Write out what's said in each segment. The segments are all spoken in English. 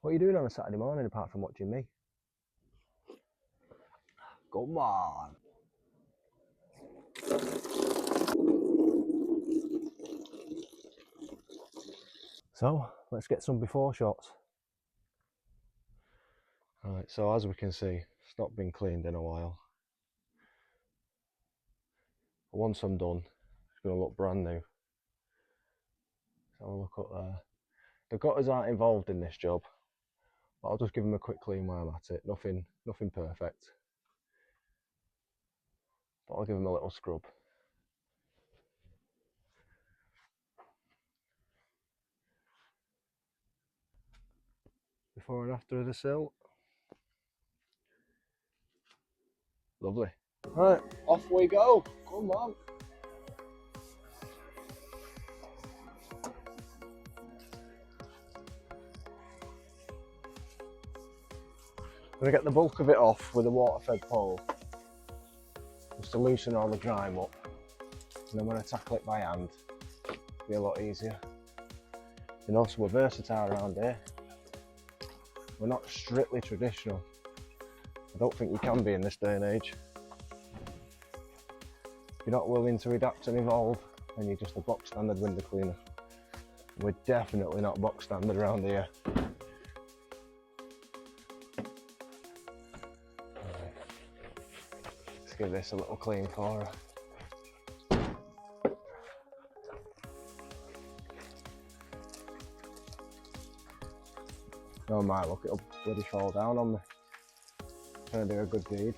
What are you doing on a Saturday morning apart from watching me? Come on. So, let's get some before shots. Right, so as we can see, it's not been cleaned in a while. But once I'm done, it's going to look brand new. So I'll look up there. The gutters aren't involved in this job, but I'll just give them a quick clean while I'm at it. Nothing perfect. But I'll give them a little scrub. Before and after the sill. Lovely. Right, off we go. Come on. I'm going to get the bulk of it off with a water-fed pole, just to loosen all the grime up. And then when I tackle it by hand, it'll be a lot easier. You know, so we're versatile around here. We're not strictly traditional. I don't think you can be in this day and age. If you're not willing to adapt and evolve, then you're just a box standard window cleaner. We're definitely not box standard around here. Let's give this a little clean for her. Oh my, look, it'll bloody fall down on me. Trying to do a good deed.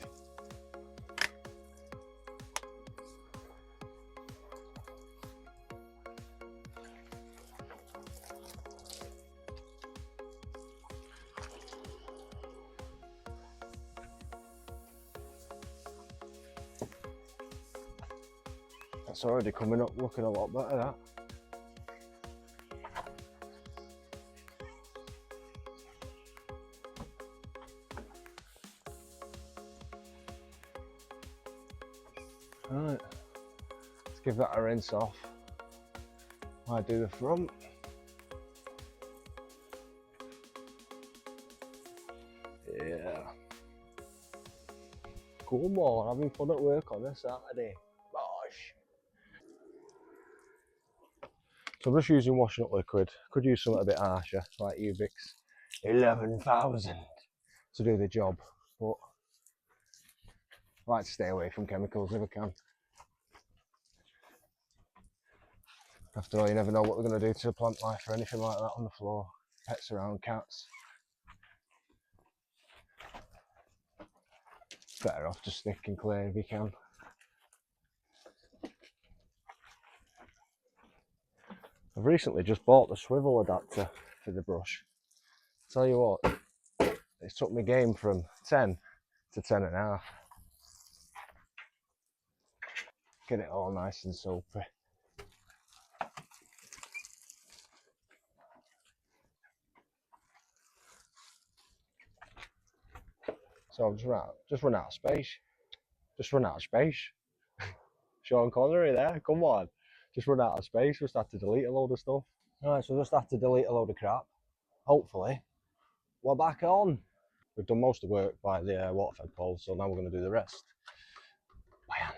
That's already coming up looking a lot better, that. Right, let's give that a rinse off. I do the front. Yeah. Come on, having fun at work on a Saturday. Gosh. So I'm just using washing up liquid. Could use something a bit harsher, like Ubix 11,000 to do the job, but I like to stay away from chemicals if I can. After all, you never know what they're going to do to plant life or anything like that on the floor. Pets around, cats. Better off just sticking clear if you can. I've recently just bought the swivel adapter for the brush. Tell you what, it's took my game from 10 to 10.5. Get it all nice and soapy. So I've just run out of space. Just run out of space. Sean Connery there, come on. Just run out of space, just had to delete a load of stuff. Right, so just have to delete a load of crap. Hopefully, we're back on. We've done most of the work by the water-fed pole, so now we're going to do the rest by hand.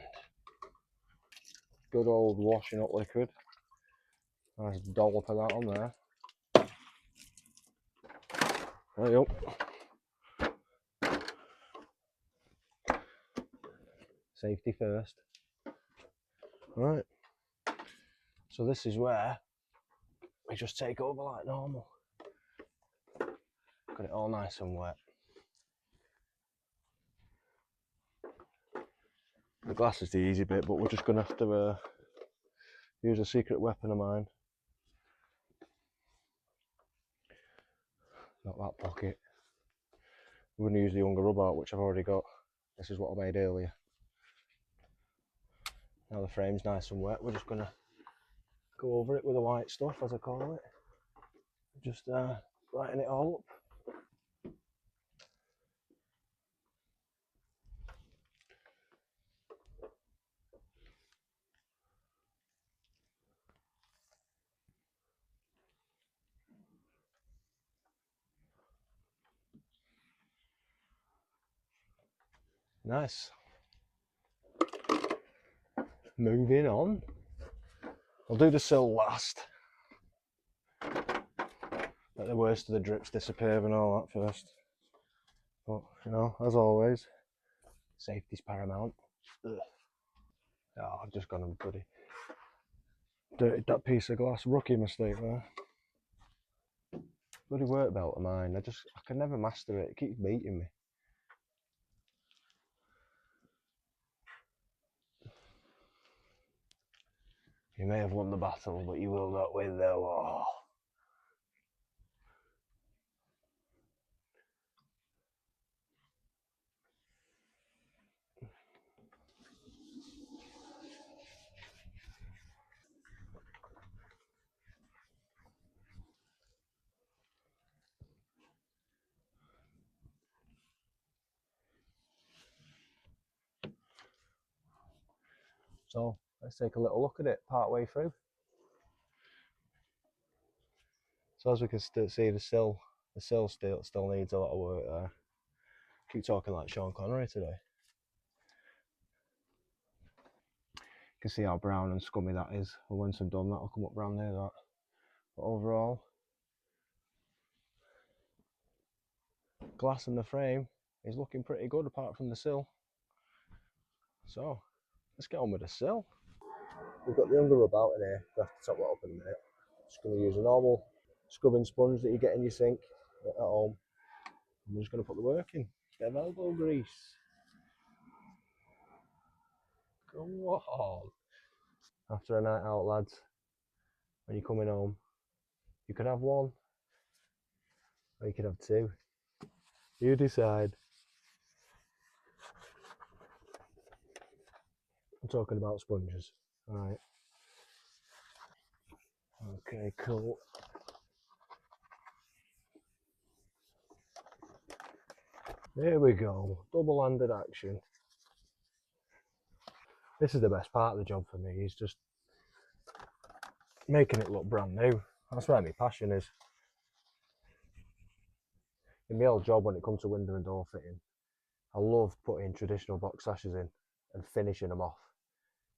Good old washing up liquid. Nice dollop of that on there. There you go. Safety first. Right. So this is where we just take over like normal. Got it all nice and wet. The glass is the easy bit, but we're just going to have to use a secret weapon of mine. Not that pocket. We're going to use the Unger rub out, which I've already got. This is what I made earlier. Now the frame's nice and wet, we're just going to go over it with the white stuff, as I call it. Just lighten it all up. Nice. Moving on. I'll do the sill last. Let the worst of the drips disappear and all that first. But, you know, as always, safety's paramount. Ugh. Oh, I've just gone and bloody dirtied that piece of glass. Rookie mistake there. Bloody work belt of mine. I can never master it. It keeps beating me. You may have won the battle, but you will not win the war. So let's take a little look at it part way through. So as we can see, the sill still needs a lot of work there. Keep talking like Sean Connery today. You can see how brown and scummy that is. And once I'm done, that'll come up brown near that. But overall, glass in the frame is looking pretty good apart from the sill. So let's get on with the sill. We've got the under rub out in here. We'll have to top that up in a minute. Just going to use a normal scrubbing sponge that you get in your sink at home. I'm just going to put the work in. Bit of elbow grease. Come on. After a night out, lads, when you're coming home, you could have one, or you could have two. You decide. I'm talking about sponges. Alright. Okay, cool. There we go. Double-handed action. This is the best part of the job for me, is just making it look brand new. That's where my passion is. In my old job, when it comes to window and door fitting, I love putting traditional box sashes in and finishing them off,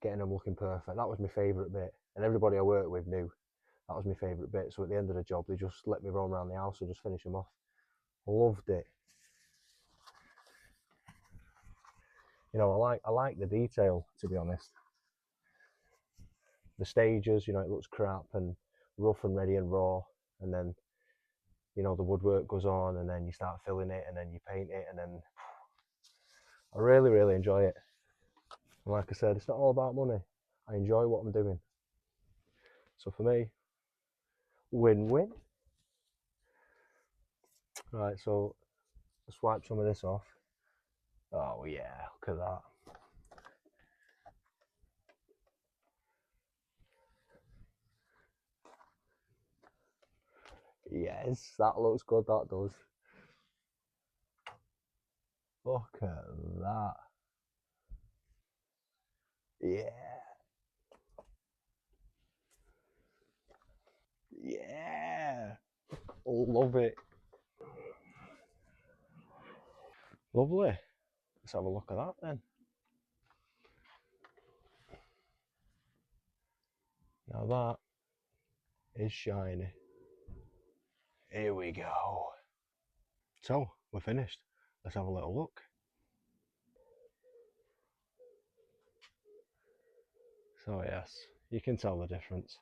getting them looking perfect. That was my favourite bit, and everybody I worked with knew that was my favourite bit. So at the end of the job, they just let me roam around the house and just finish them off. I loved it. You know, I like the detail, to be honest. The stages, you know, it looks crap and rough and ready and raw, and then, you know, the woodwork goes on, and then you start filling it, and then you paint it, and then I really, really enjoy it. And like I said, it's not all about money. I enjoy what I'm doing. So for me, win-win. Right, so let's wipe some of this off. Oh yeah, look at that. Yes, that looks good, that does. Look at that. Yeah. Yeah. Love it. Lovely. Let's have a look at that then. Now that is shiny. Here we go. So, we're finished. Let's have a little look. So yes, you can tell the difference.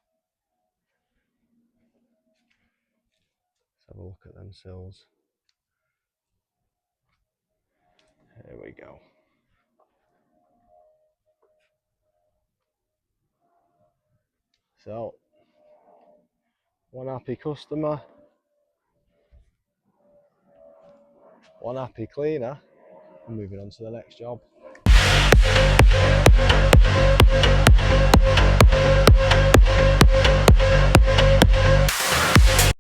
Let's have a look at them sills. Here we go. So, one happy customer, one happy cleaner, and moving on to the next job.